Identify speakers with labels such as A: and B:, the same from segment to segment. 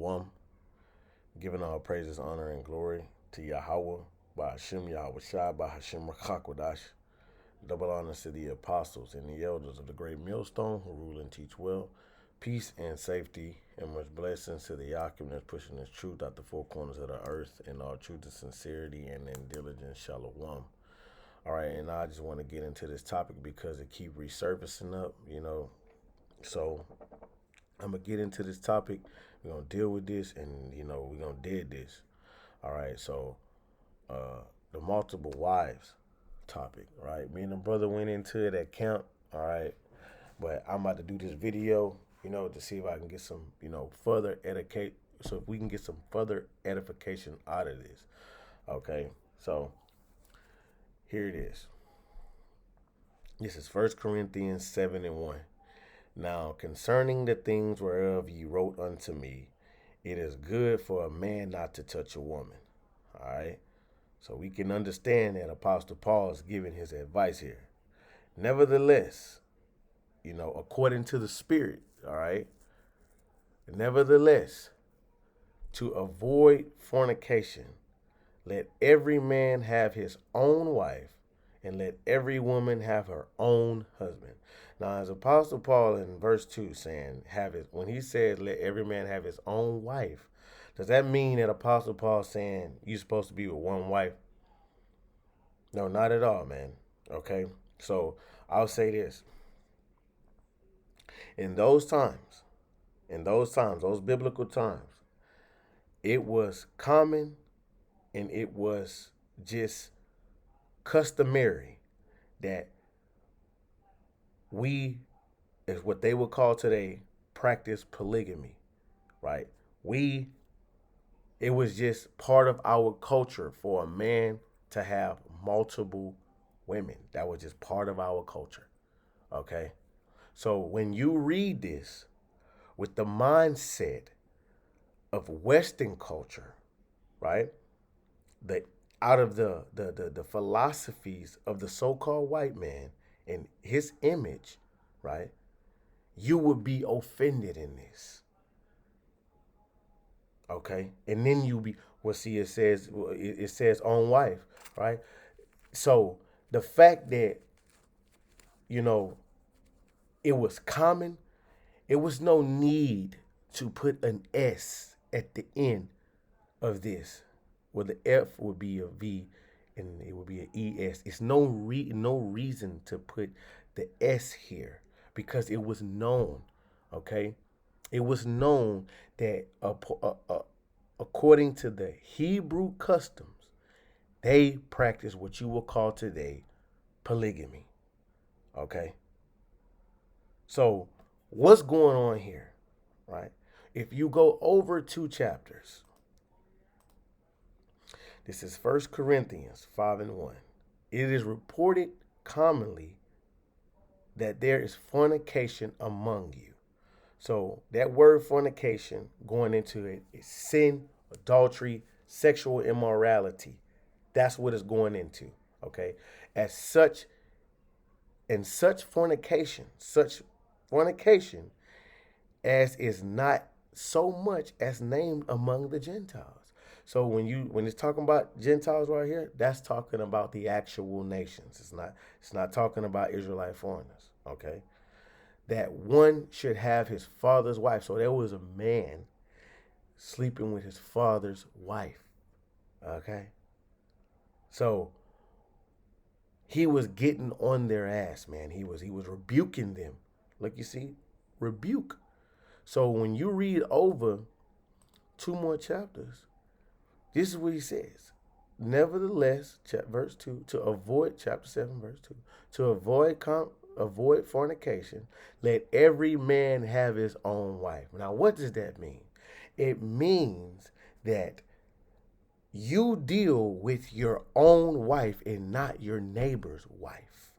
A: Shalom, giving all praises, honor, and glory to Yahweh, by Hashem Yahweh Shai, by Hashem Rakakwadash. Double honors to the apostles and the elders of the great millstone who rule and teach well. Peace and safety and much blessings to the Yakim that's pushing this truth out the four corners of the earth in all truth and sincerity and in diligence. Shalom. All right, and I just want to get into this topic because it keep resurfacing up, So I'm gonna get into this topic. We're gonna deal with this, and we're gonna dead this. All right, so the multiple wives topic, right? Me and the brother went into it at camp, all right. But I'm about to do this video, to see if I can get some, further educate. So if we can get some further edification out of this, okay. So here it is. This is 1 Corinthians 7:1. Now concerning the things whereof ye wrote unto me, it is good for a man not to touch a woman. All right. So we can understand that Apostle Paul is giving his advice here. Nevertheless, according to the Spirit, all right. Nevertheless, to avoid fornication, let every man have his own wife, and let every woman have her own husband. Now, as Apostle Paul in verse 2 saying, when he says let every man have his own wife, does that mean that Apostle Paul saying you're supposed to be with one wife? No, not at all, man. Okay? So I'll say this. In those times, those biblical times, it was common and it was just customary that we, as what they would call today, practice polygamy, right? It was just part of our culture for a man to have multiple women. That was just part of our culture, okay? So when you read this with the mindset of Western culture, right? Out of the philosophies of the so-called white man and his image, right? You would be offended in this. Okay? And then it says own wife, right? So the fact that, it was common, it was no need to put an S at the end of this, where the F would be a V and it would be an ES. It's no reason to put the S here because it was known, okay? It was known that according to the Hebrew customs, they practice what you will call today polygamy, okay? So what's going on here, right? If you go over 2 chapters, this is 1 Corinthians 5:1. It is reported commonly that there is fornication among you. So that word fornication going into it is sin, adultery, sexual immorality. That's what it's going into, okay? Such fornication as is not so much as named among the Gentiles. So when it's talking about Gentiles right here, that's talking about the actual nations. It's not talking about Israelite foreigners, okay? That one should have his father's wife. So there was a man sleeping with his father's wife, okay? So he was getting on their ass, man. He was rebuking them. Like you see, rebuke. So when you read over 2 more chapters, this is what he says. Nevertheless, verse 2, to avoid, chapter 7, verse 2, to avoid fornication, let every man have his own wife. Now, what does that mean? It means that you deal with your own wife and not your neighbor's wife.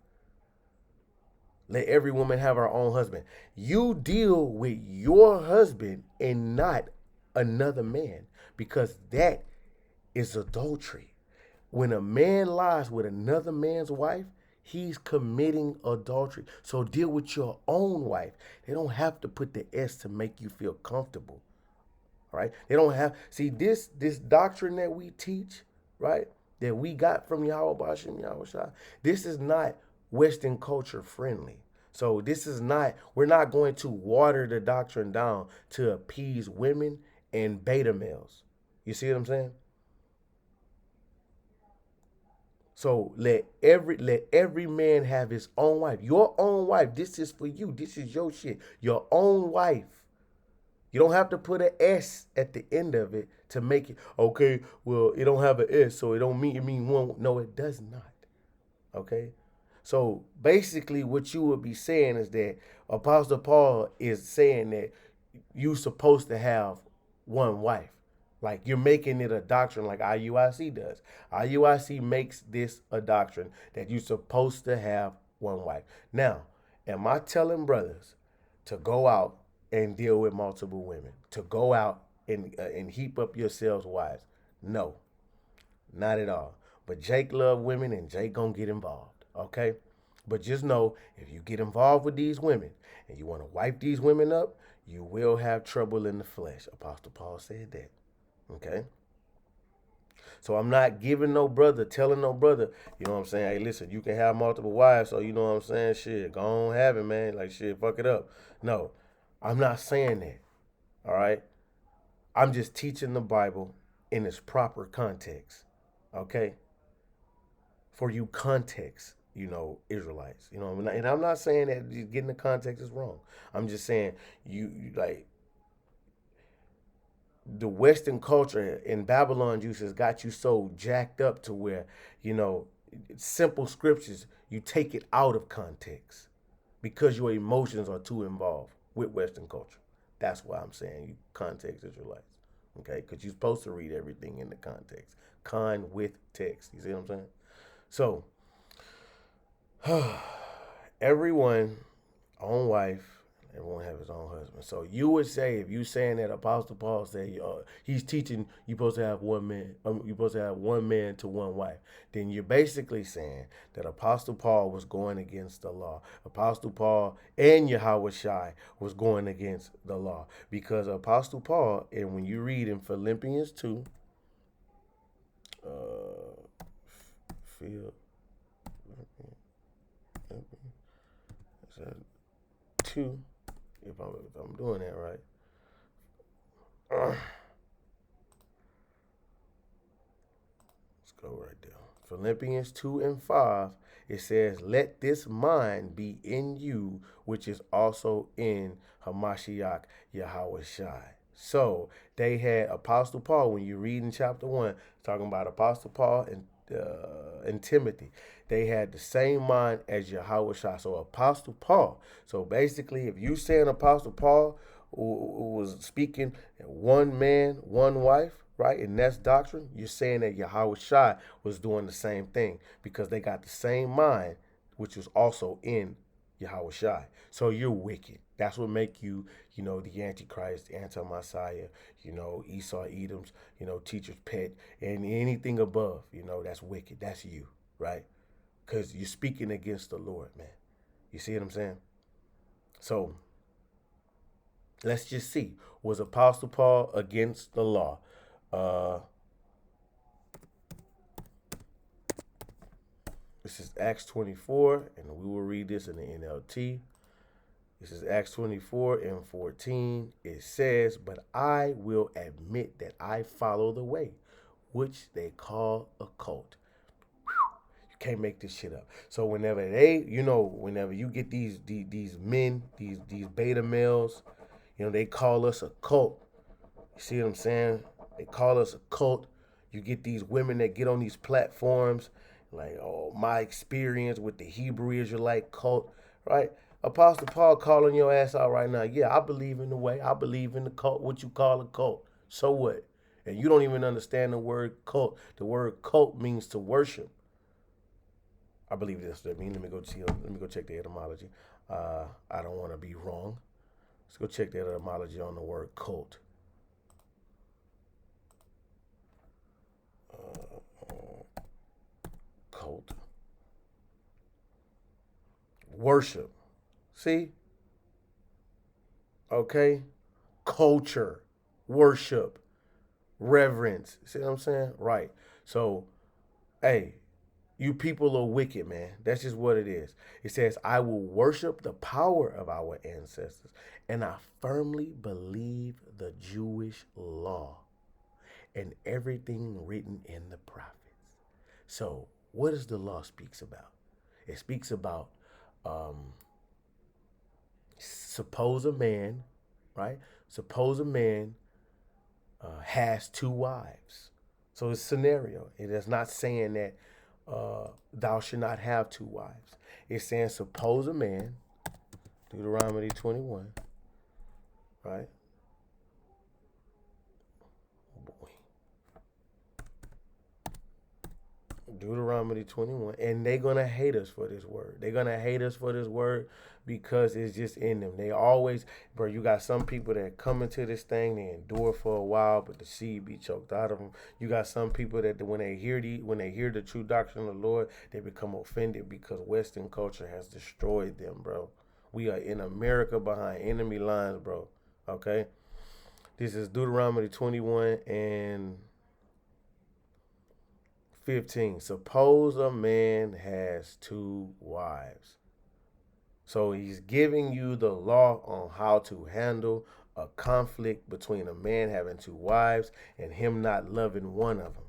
A: Let every woman have her own husband. You deal with your husband and not another man, because that is adultery. When a man lies with another man's wife, he's committing adultery. So deal with your own wife. They don't have to put the S to make you feel comfortable. right? They don't have, see, this doctrine that we teach, right, that we got from Yahweh Bashim Yahweh Shai, this is not Western culture friendly. So this is not, we're not going to water the doctrine down to appease women and beta males. You see what I'm saying? So let every man have his own wife. Your own wife. This is for you. This is your shit. Your own wife. You don't have to put an S at the end of it to make it okay. Well, it don't have an S, so it mean one. No, it does not. Okay. So basically, what you would be saying is that Apostle Paul is saying that you're supposed to have one wife. Like you're making it a doctrine like IUIC does. IUIC makes this a doctrine that you're supposed to have one wife. Now, am I telling brothers to go out and deal with multiple women, to go out and heap up yourselves wives? No, not at all. But Jake love women and Jake gonna get involved. Okay? But just know if you get involved with these women and you want to wipe these women up, you will have trouble in the flesh. Apostle Paul said that. Okay? So I'm not giving no brother, telling no brother, you know what I'm saying? Hey, listen, you can have multiple wives, so you know what I'm saying? Shit, go on have it, man. Like shit, fuck it up. No, I'm not saying that. All right? I'm just teaching the Bible in its proper context. Okay? For you context, Israelites. And I'm not saying that getting the context is wrong. I'm just saying you like the Western culture in Babylon juices got you so jacked up to where, you know, simple scriptures, you take it out of context because your emotions are too involved with Western culture. That's why I'm saying you context Israelites. Okay? Because you're supposed to read everything in the context. Con with text. You see what I'm saying? So, everyone own wife, everyone have his own husband. So you would say, if you saying that Apostle Paul say he's teaching you supposed to have one man, you supposed to have one man to one wife, then you're basically saying that Apostle Paul was going against the law. Apostle Paul and Yahweh Shai was going against the law because Apostle Paul, and when you read in Philippians 2, feel. 2, if I'm doing that right. Let's go right there. Philippians 2 and 5, it says, let this mind be in you, which is also in Hamashiach Yahweh Shai. So they had Apostle Paul, when you read in chapter 1, talking about Apostle Paul and Timothy. They had the same mind as Yahweh Shai. So Apostle Paul. So basically, if you saying Apostle Paul who was speaking one man, one wife, right? And that's doctrine. You're saying that Yahweh Shai was doing the same thing because they got the same mind, which was also in Yahweh Shai. So you're wicked. That's what make you, the Antichrist, the anti-Messiah, Esau, Edom's, teacher's pet, and anything above, that's wicked. That's you, right? Because you're speaking against the Lord, man. You see what I'm saying? So let's just see. Was Apostle Paul against the law? This is Acts 24, and we will read this in the NLT. This is Acts 24 and 14. It says, but I will admit that I follow the way, which they call a cult. You can't make this shit up. So whenever whenever you get these men, these beta males, they call us a cult. You see what I'm saying? They call us a cult. You get these women that get on these platforms, like, oh, my experience with the Hebrew Israelite cult, right? Apostle Paul calling your ass out right now. Yeah, I believe in the way. I believe in the cult, what you call a cult. So what? And you don't even understand the word cult. The word cult means to worship. I believe this. Let me go see. Let me go check the etymology. I don't want to be wrong. Let's go check the etymology on the word cult. Cult. Worship. See? Okay? Culture. worship, reverence. See what I'm saying? Right. So, hey, you people are wicked, man. That's just what it is. It says, I will worship the power of our ancestors, and I firmly believe the Jewish law and everything written in the prophets. So, what does the law speaks about? It speaks about um, suppose a man, right? Suppose a man has two wives. So it's scenario. It is not saying that thou should not have two wives. It's saying suppose a man, Deuteronomy 21, right? Deuteronomy 21, and they're gonna hate us for this word. They're gonna hate us for this word because it's just in them. They always, bro. You got some people that come into this thing, they endure for a while, but the seed be choked out of them. You got some people that when they hear the true doctrine of the Lord, they become offended because Western culture has destroyed them, bro. We are in America behind enemy lines, bro. Okay, this is Deuteronomy 21 and 15. Suppose a man has two wives. So he's giving you the law on how to handle a conflict between a man having two wives and him not loving one of them.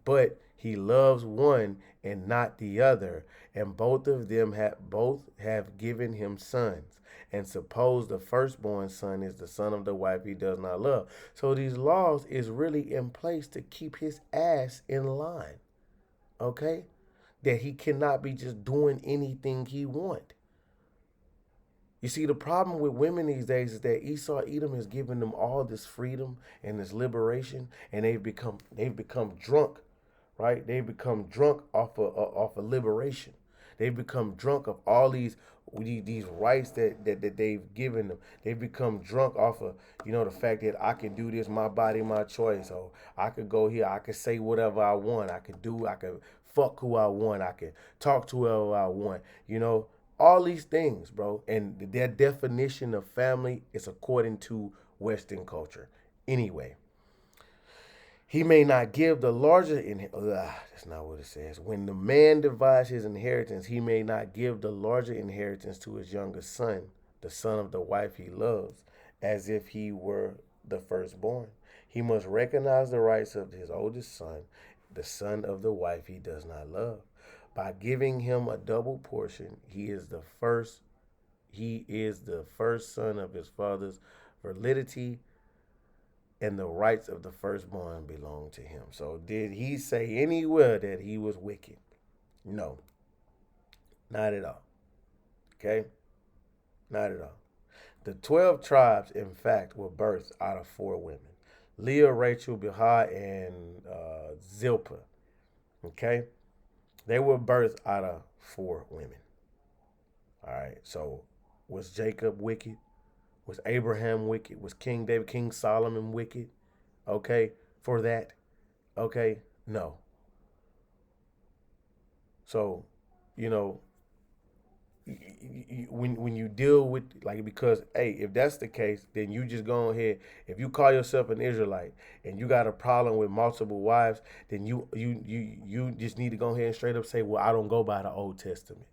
A: But he loves one and not the other, and both have given him sons. And suppose the firstborn son is the son of the wife he does not love. So these laws is really in place to keep his ass in line, okay? That he cannot be just doing anything he want. You see, the problem with women these days is that Esau Edom has given them all this freedom and this liberation, and they've become drunk, right? They've become drunk off of liberation. They've become drunk of all these rights that they've given them. They've become drunk off of the fact that I can do this, my body, my choice. Or I could go here, I could say whatever I want. I could fuck who I want. I can talk to whoever I want. All these things, bro. And their definition of family is according to Western culture. Anyway, he may not give the larger that's not what it says. When the man divides his inheritance, he may not give the larger inheritance to his younger son, the son of the wife he loves, as if he were the firstborn. He must recognize the rights of his oldest son, the son of the wife he does not love. By giving him a double portion, he is the first son of his father's validity, and the rights of the firstborn belong to him. So did he say anywhere that he was wicked? No, not at all. Okay? Not at all. The 12 tribes, in fact, were birthed out of four women: Leah, Rachel, Bilhah, and Zilpah. Okay? They were birthed out of four women. All right. So was Jacob wicked? Was Abraham wicked? Was King David, King Solomon wicked? Okay. For that? Okay. No. So, you know, when you deal with, like, because hey, if that's the case, then you just go ahead. If you call yourself an Israelite and you got a problem with multiple wives, then you just need to go ahead and straight up say, well, I don't go by the Old Testament.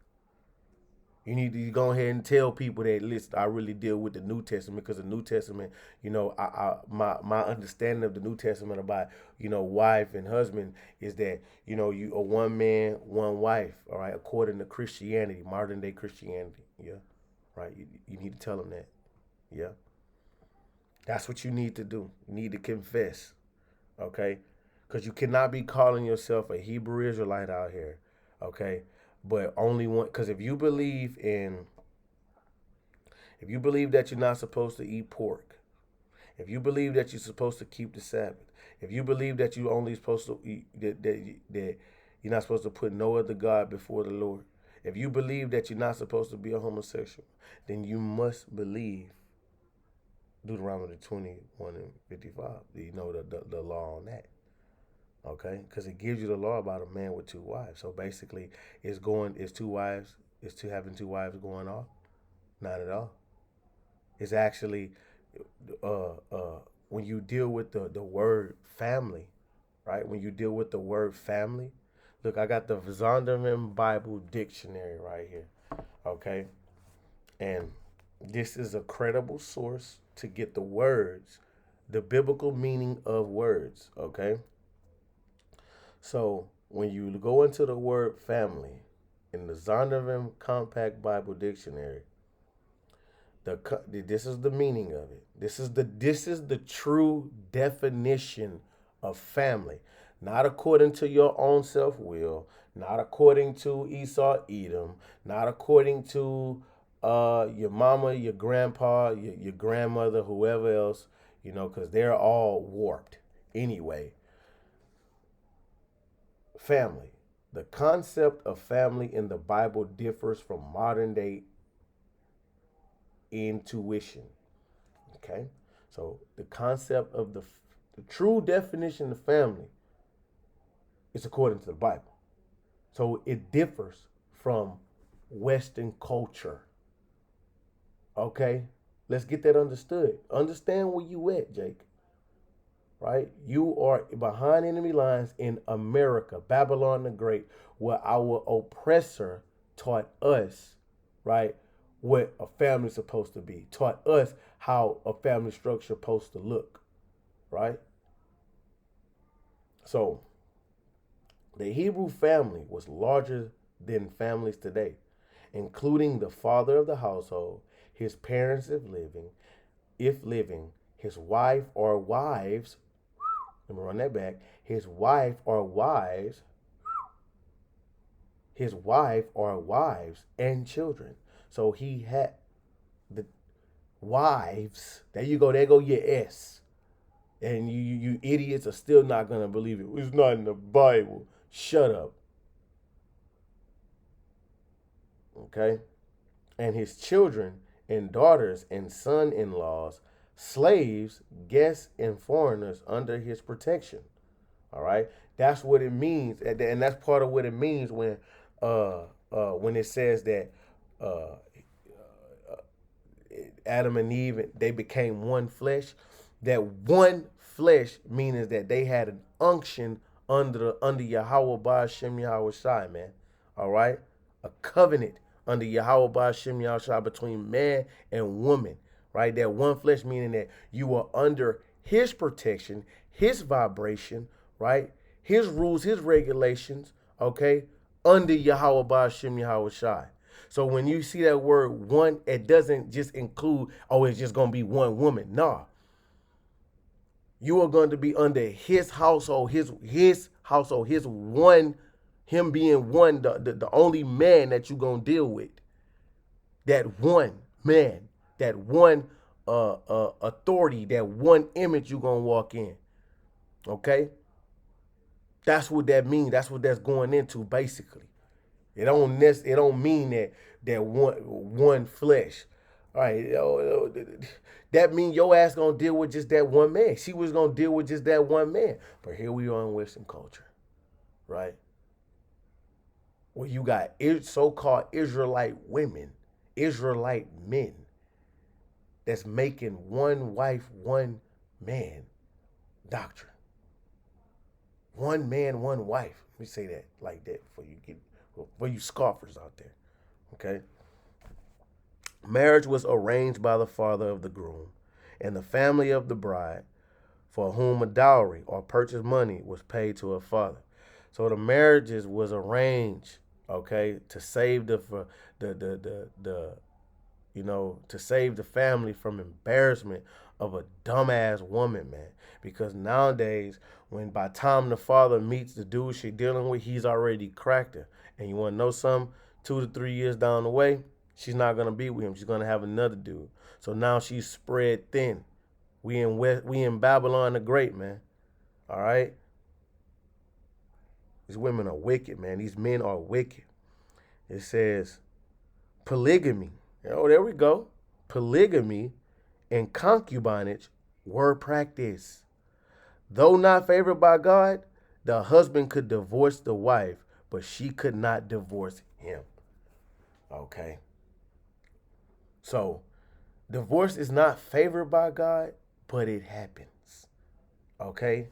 A: You need to go ahead and tell people that, listen, I really deal with the New Testament, because the New Testament, my understanding of the New Testament about wife and husband is that you a one man, one wife. All right, according to Christianity, modern day Christianity. Yeah, right. You need to tell them that. Yeah, that's what you need to do. You need to confess. Okay, because you cannot be calling yourself a Hebrew Israelite out here. Okay, but only one, because if you believe that you're not supposed to eat pork, if you believe that you're supposed to keep the Sabbath, if you believe that you only supposed to eat that you're not supposed to put no other God before the Lord, if you believe that you're not supposed to be a homosexual, then you must believe Deuteronomy 21 and 55. The law on that. Okay, because it gives you the law about a man with two wives. So basically, it's two wives. It's two having two wives going off. Not at all. It's actually when you deal with the word family, right? When you deal with the word family, look, I got the Zondervan Bible Dictionary right here, okay? And this is a credible source to get the words, the biblical meaning of words, okay? So when you go into the word family in the Zondervan Compact Bible Dictionary, this is the meaning of it. This is the true definition of family, not according to your own self will, not according to Esau Edom, not according to your mama, your grandpa, your grandmother, whoever else, because they're all warped anyway. Family. The concept of family in the Bible differs from modern day intuition. Okay? So the concept of the true definition of family is according to the Bible. So it differs from Western culture. Okay? Let's get that understood. Understand where you at, Jake. Right? You are behind enemy lines in America, Babylon the Great, where our oppressor taught us, right, what a family's supposed to be, taught us how a family structure is supposed to look, right? So the Hebrew family was larger than families today, including the father of the household, his parents if living, his wife or wives. Let me run that back. His wife or wives, and children. So he had the wives. There you go. There go your S. And you idiots are still not gonna believe it. It's not in the Bible. Shut up. Okay? And his children and daughters and son-in-laws, slaves, guests, and foreigners under his protection. All right, that's what it means, and that's part of what it means when it says that uh, Adam and Eve, they became one flesh. That one flesh means that they had an unction under Yahweh Ba'Shem Yahweh Shai, man. All right, a covenant under Yahweh Ba'Shem Yahweh Shai between man and woman. Right, that one flesh meaning that you are under His protection, His vibration, right? His rules, His regulations, okay, under Yahweh Ba'Shem Yahweh Shai. So when you see that word one, it doesn't just include, oh, it's just going to be one woman. Nah. You are going to be under his household, his household, his one, him being one, the only man that you're going to deal with. That one man, that one authority, that one image you're going to walk in. Okay? That's what that means. That's what that's going into, basically. It don't mean that one flesh. All right, that means your ass gonna deal with just that one man. She was gonna deal with just that one man. But here we are in Western culture, right? Where you got so-called Israelite women, Israelite men, that's making one wife, one man doctrine. One man, one wife. Let me say that like that for you scoffers out there. Okay? Marriage was arranged by the father of the groom and the family of the bride, for whom a dowry or purchase money was paid to her father. So the marriages was arranged, okay, to save to save the family from embarrassment of a dumbass woman, man. Because nowadays, when by the time the father meets the dude she dealing with, he's already cracked her. And you want to know something? 2 to 3 years down the way, she's not gonna be with him. She's gonna have another dude. So now she's spread thin. We in Babylon the Great, man. All right. These women are wicked, man. These men are wicked. It says polygamy. Oh, there we go. Polygamy and concubinage were practiced. Though not favored by God, the husband could divorce the wife, but she could not divorce him. Okay. So, divorce is not favored by God, but it happened. Okay?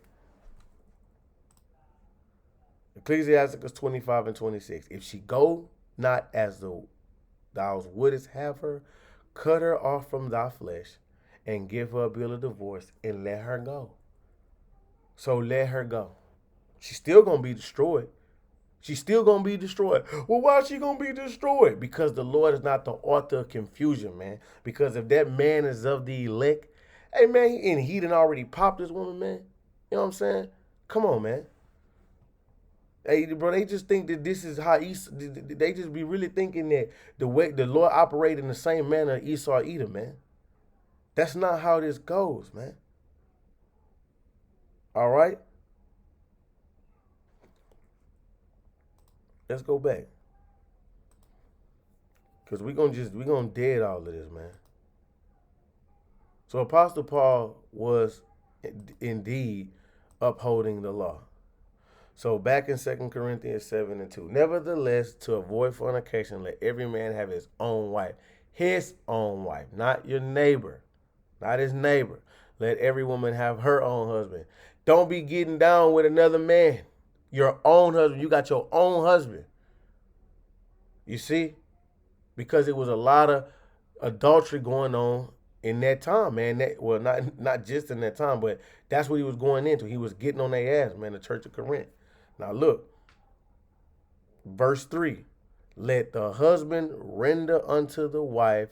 A: Ecclesiasticus 25 and 26. If she go not as thou wouldest have her, cut her off from thy flesh, and give her a bill of divorce, and let her go. So let her go. She's still gonna be destroyed. She's still gonna be destroyed. Well, why is she gonna be destroyed? Because the Lord is not the author of confusion, man. Because if that man is of the elect, hey man, and he done already popped this woman, man. You know what I'm saying? Come on, man. Hey, bro, they just think that this is how Esau. They just be really thinking that the way the Lord operated in the same manner Esau Edom, man. That's not how this goes, man. All right, let's go back because we gonna dead all of this, man. So Apostle Paul was indeed upholding the law. So back in 2 Corinthians 7 and 2. Nevertheless, to avoid fornication, let every man have his own wife. His own wife, not your neighbor, not his neighbor. Let every woman have her own husband. Don't be getting down with another man. Your own husband. You got your own husband. You see? Because it was a lot of adultery going on in that time, man. Well, not just in that time, but that's what he was going into. He was getting on their ass, man, the church of Corinth. Now look, verse 3. Let the husband render unto the wife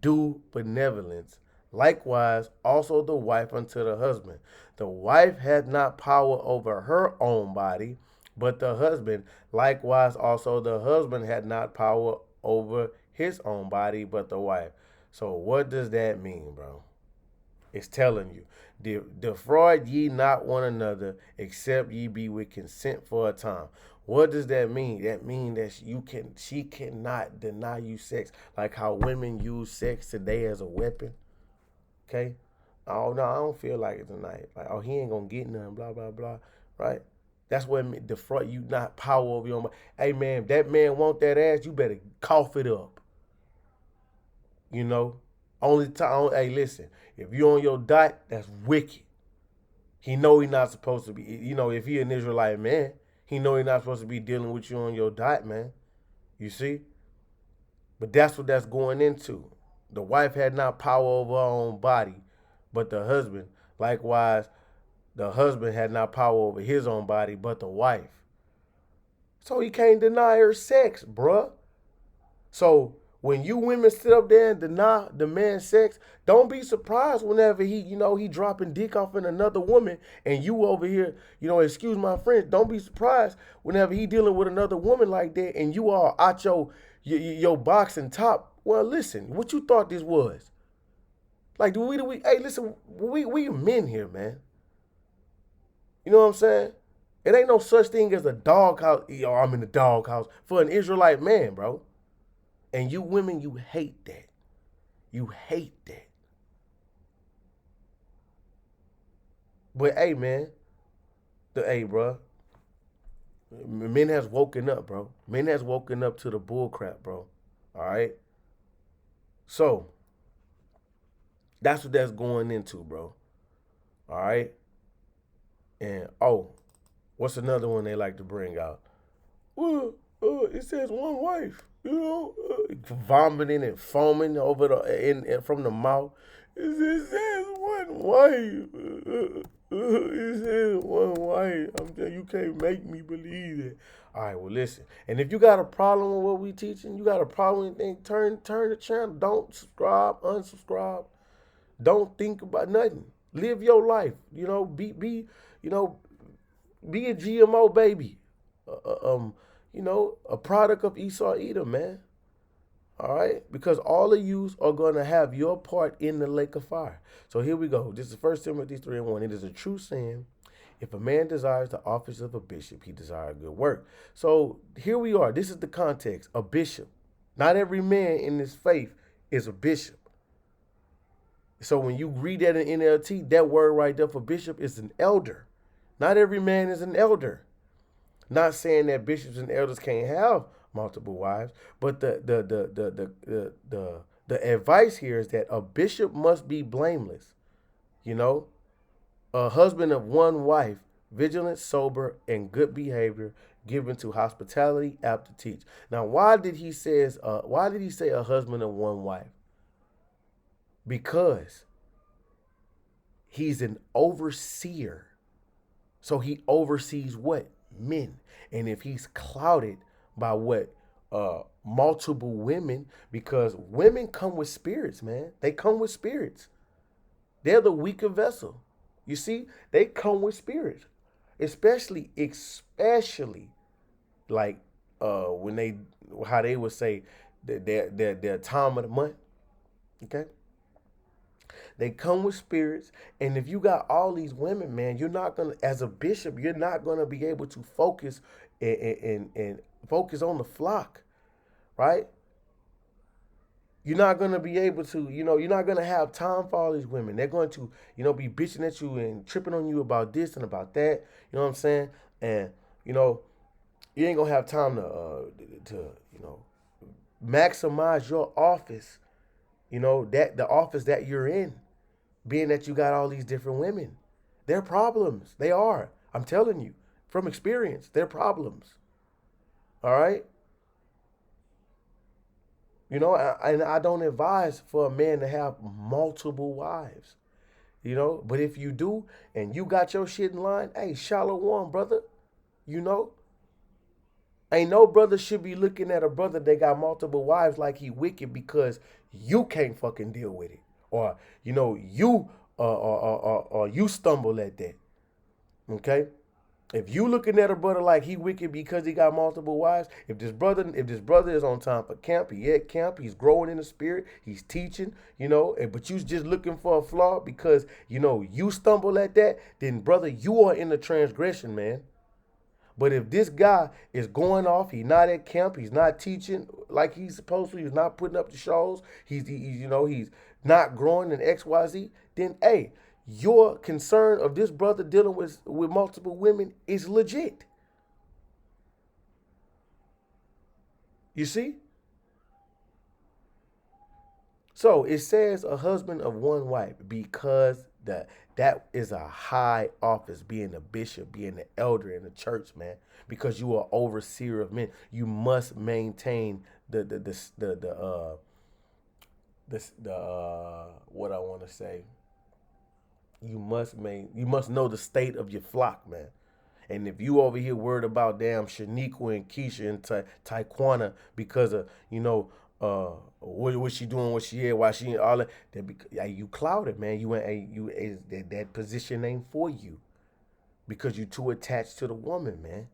A: due benevolence. Likewise, also the wife unto the husband. The wife hath not power over her own body, but the husband. Likewise, also the husband had not power over his own body, but the wife. So what does that mean, bro? It's telling you, defraud ye not one another, except ye be with consent for a time. What does that mean? That means that she cannot deny you sex, like how women use sex today as a weapon. Okay? Oh no, I don't feel like it tonight. Like, oh, he ain't gonna get none, blah blah blah. Right? That's what defraud you not power over your mind. Hey man, if that man want that ass, you better cough it up. You know? Only time, hey, listen, if you on your diet, that's wicked. He know he not supposed to be, if he an Israelite man, he know he not supposed to be dealing with you on your diet, man. You see? But that's what that's going into. The wife had not power over her own body, but the husband. Likewise, the husband had not power over his own body, but the wife. So he can't deny her sex, bruh. So when you women sit up there and deny the man sex, don't be surprised whenever he dropping dick off in another woman and you over here, excuse my French, don't be surprised whenever he dealing with another woman like that and you are out your boxing top. Well, listen, what you thought this was? Like, hey, listen, we men here, man. You know what I'm saying? It ain't no such thing as a doghouse. I'm in the doghouse for an Israelite man, bro. And you women, you hate that. You hate that. But hey, man, bro, men has woken up, bro. Men has woken up to the bull crap, bro. All right. So that's what that's going into, bro. All right. And what's another one they like to bring out? Well, it says one wife. Vomiting and foaming over from the mouth. It says one wife. It says one wife. I'm telling you, can't make me believe that. All right, well, listen. And if you got a problem with what we teaching, you got a problem with anything, turn the channel. Don't subscribe, unsubscribe. Don't think about nothing. Live your life. Be a GMO baby. A product of Esau Edom, man. All right? Because all of you are going to have your part in the lake of fire. So here we go. This is 1 Timothy 3 and 1. It is a true saying, if a man desires the office of a bishop, he desires good work. So here we are. This is the context. A bishop. Not every man in this faith is a bishop. So when you read that in NLT, that word right there for bishop is an elder. Not every man is an elder. Not saying that bishops and elders can't have multiple wives, but the advice here is that a bishop must be blameless. A husband of one wife, vigilant, sober, and good behavior, given to hospitality, apt to teach. Now, why did he says? Why did he say a husband of one wife? Because he's an overseer. So he oversees what? Men. And if he's clouded by what? Multiple women, because women come with spirits, man. They come with spirits. They're the weaker vessel. You see, they come with spirits. Especially like when they how they would say their time of the month. Okay? They come with spirits, and if you got all these women, man, you're not gonna, as a bishop, you're not gonna be able to focus and focus on the flock, right? You're not gonna be able to, you're not gonna have time for all these women. They're going to, be bitching at you and tripping on you about this and about that. You know what I'm saying? And you know, you ain't gonna have time to maximize your office. That the office that you're in, being that you got all these different women. They're problems. They are. I'm telling you from experience, they're problems. All right. And I don't advise for a man to have multiple wives. But if you do and you got your shit in line, hey, shalom, brother. You know, ain't no brother should be looking at a brother that got multiple wives like he wicked because you can't fucking deal with it, or you stumble at that. Okay. If you looking at a brother like he wicked because he got multiple wives, if this brother is on time for camp, he at camp, he's growing in the spirit, he's teaching, but you just looking for a flaw because you stumble at that, then brother, you are in the transgression, man. But if this guy is going off, he's not at camp, he's not teaching like he's supposed to, he's not putting up the shows, he's not growing in XYZ, then hey, your concern of this brother dealing with multiple women is legit. You see? So it says a husband of one wife because that is a high office, being a bishop, being an elder in the church, man. Because you are overseer of men, you must maintain what I want to say. You must know the state of your flock, man. And if you over here worried about damn Shaniqua and Keisha and Taekwanda because of what she doing, what she is, why she all that you clouded, man. That position ain't for you because you too attached to the woman, man.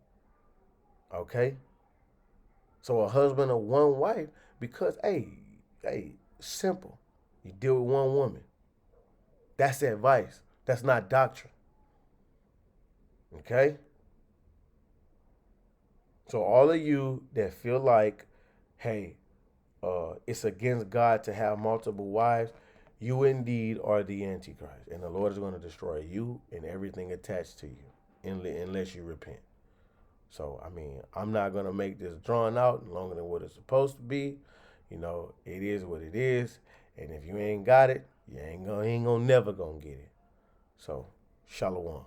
A: Okay, so a husband of one wife because simple. You deal with one woman. That's advice. That's not doctrine. Okay. So all of you that feel like, hey, it's against God to have multiple wives, you indeed are the Antichrist. And the Lord is going to destroy you and everything attached to you unless you repent. So, I'm not going to make this drawn out longer than what it's supposed to be. It is what it is. And if you ain't got it, you ain't gonna never gonna get it. So, shalom.